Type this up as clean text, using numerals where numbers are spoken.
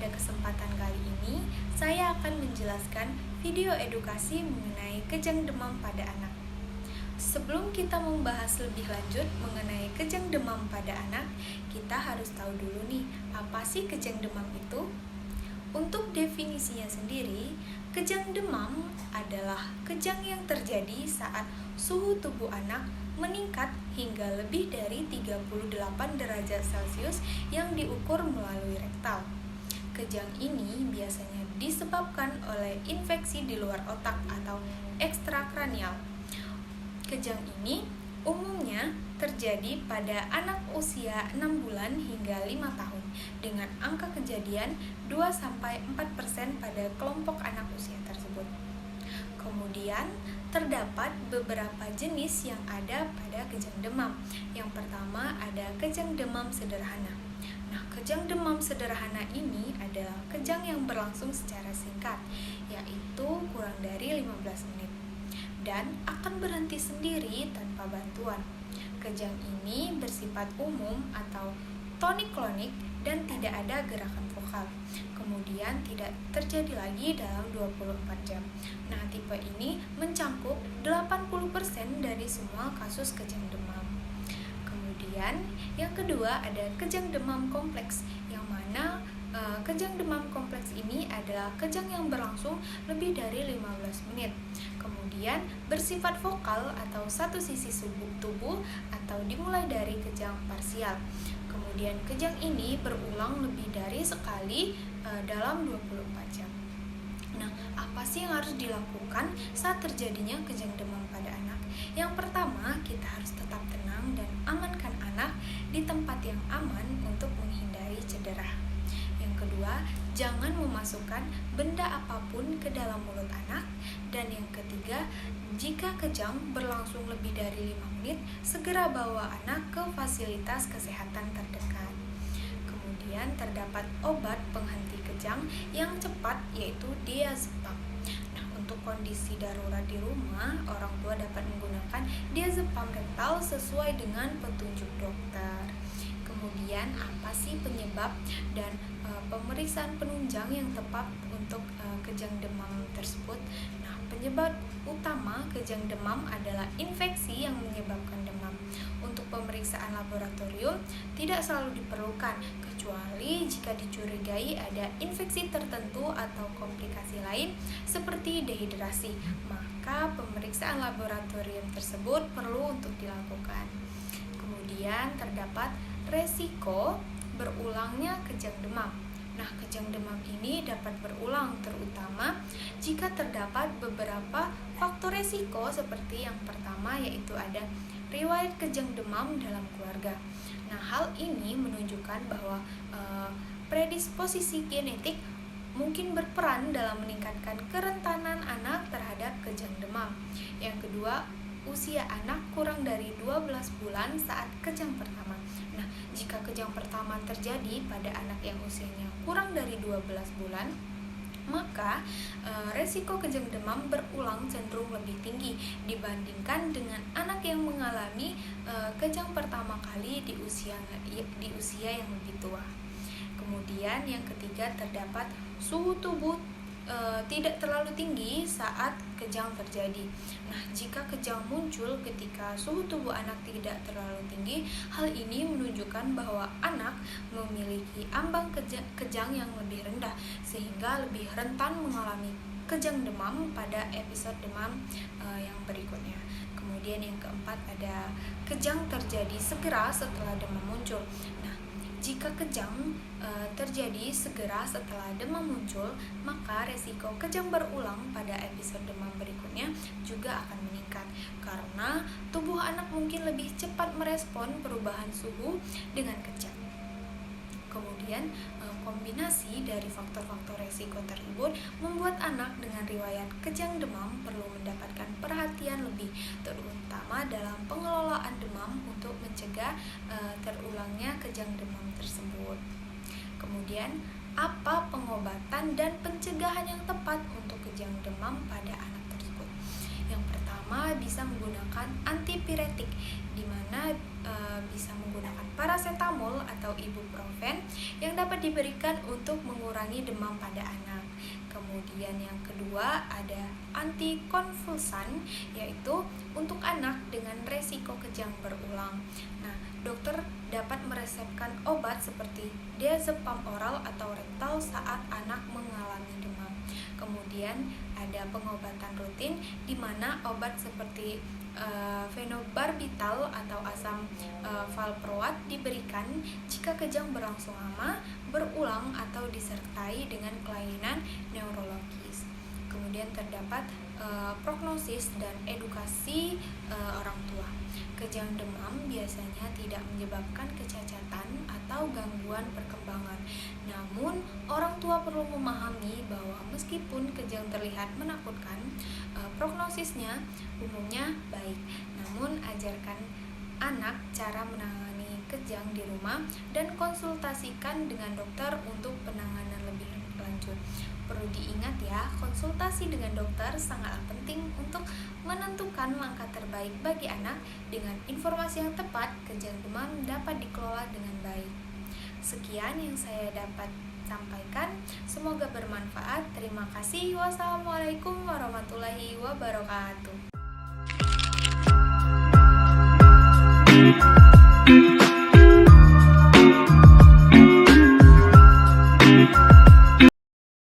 pada kesempatan kali ini, saya akan menjelaskan video edukasi mengenai kejang demam pada anak. Sebelum kita membahas lebih lanjut mengenai kejang demam pada anak, kita harus tahu dulu nih, apa sih kejang demam itu? Untuk definisinya sendiri, kejang demam adalah kejang yang terjadi saat suhu tubuh anak meningkat hingga lebih dari 38 derajat Celcius yang diukur melalui rektal. Kejang ini biasanya disebabkan oleh infeksi di luar otak atau ekstrakranial. Kejang ini umumnya terjadi pada anak usia 6 bulan hingga 5 tahun dengan angka kejadian 2-4% pada kelompok anak usia tersebut. Kemudian terdapat beberapa jenis yang ada pada kejang demam. Yang pertama ada kejang demam sederhana. Nah, kejang demam sederhana ini adalah kejang yang berlangsung secara singkat, yaitu kurang dari 15 menit dan akan berhenti sendiri tanpa bantuan. Kejang ini bersifat umum atau tonik-klonik dan tidak ada gerakan vokal. Kemudian tidak terjadi lagi dalam 24 jam. Nah, tipe ini mencakup 80% dari semua kasus kejang demam. Kemudian yang kedua ada kejang demam kompleks, yang mana kejang demam kompleks ini adalah kejang yang berlangsung lebih dari 15 menit. Kemudian bersifat vokal atau satu sisi tubuh atau dimulai dari kejang parsial. Kemudian kejang ini berulang lebih dari sekali dalam 24 jam. Nah, apa sih yang harus dilakukan saat terjadinya kejang demam pada anak? Yang pertama, kita harus tetap tenang dan amankan anak di tempat yang aman untuk menghindari cedera. Yang kedua, jangan memasukkan benda apapun ke dalam mulut anak. Dan yang ketiga, jika kejang berlangsung lebih dari 5 menit, segera bawa anak ke fasilitas kesehatan terdekat. Kemudian terdapat obat penghenti kejang yang cepat, yaitu diazepam. Nah, untuk kondisi darurat di rumah, orang tua dapat menggunakan diazepam rektal sesuai dengan petunjuk dokter. Kemudian apa sih penyebab dan pemeriksaan penunjang yang tepat untuk kejang demam tersebut? Nah, penyebab utama kejang demam adalah infeksi yang menyebabkan demam. Untuk pemeriksaan laboratorium tidak selalu diperlukan, kecuali jika dicurigai ada infeksi tertentu atau komplikasi lain seperti dehidrasi, maka pemeriksaan laboratorium tersebut perlu untuk dilakukan. Kemudian terdapat resiko berulangnya kejang demam. Nah, kejang demam ini dapat berulang terutama jika terdapat beberapa faktor resiko seperti yang pertama yaitu ada riwayat kejang demam dalam keluarga. Nah, hal ini menunjukkan bahwa predisposisi genetik mungkin berperan dalam meningkatkan kerentanan anak terhadap kejang demam. Yang kedua, usia anak kurang dari 12 bulan saat kejang pertama. Nah, jika kejang pertama terjadi pada anak yang usianya kurang dari 12 bulan, maka resiko kejang demam berulang cenderung lebih tinggi dibandingkan dengan anak yang mengalami kejang pertama kali di usia yang lebih tua. Kemudian yang ketiga terdapat suhu tubuh tidak terlalu tinggi saat kejang terjadi. Nah, jika kejang muncul ketika suhu tubuh anak tidak terlalu tinggi, hal ini menunjukkan bahwa anak memiliki ambang kejang yang lebih rendah sehingga lebih rentan mengalami kejang demam pada episode demam yang berikutnya. Kemudian yang keempat ada kejang terjadi segera setelah demam muncul. Nah, jika kejang terjadi segera setelah demam muncul, maka resiko kejang berulang pada episode demam berikutnya juga akan meningkat karena tubuh anak mungkin lebih cepat merespon perubahan suhu dengan kejang. Kemudian kombinasi dari faktor-faktor resiko tersebut membuat anak dengan riwayat kejang demam perlu mendapatkan perhatian lebih, terutama dalam pengelolaan demam untuk mencegah terulangnya kejang demam tersebut. Kemudian, apa pengobatan dan pencegahan yang tepat untuk kejang demam pada anak tersebut? Yang pertama bisa menggunakan antipiretik, di mana bisa menggunakan paracetamol atau ibuprofen yang dapat diberikan untuk mengurangi demam pada anak. Kemudian yang kedua ada antikonvulsan, yaitu untuk anak dengan resiko kejang berulang. Nah, dokter dapat meresepkan obat seperti diazepam oral atau rektal saat anak mengalami demam. Kemudian ada pengobatan rutin di mana obat seperti fenobarbital atau asam valproat diberikan jika kejang berlangsung lama, berulang atau disertai dengan kelainan neurologis. Kemudian terdapat prognosis dan edukasi orang tua. Kejang demam biasanya tidak menyebabkan kecacatan atau gangguan perkembangan. Namun, orang tua perlu memahami bahwa meskipun kejang terlihat menakutkan, prognosisnya umumnya baik. Namun, ajarkan anak cara menangani kejang di rumah dan konsultasikan dengan dokter untuk penanganan lebih lanjut. Perlu diingat ya, konsultasi dengan dokter sangat penting untuk menentukan langkah terbaik bagi anak. Dengan informasi yang tepat, kejang demam dapat dikelola dengan baik. Sekian yang saya dapat sampaikan, semoga bermanfaat. Terima kasih. Wassalamualaikum warahmatullahi wabarakatuh.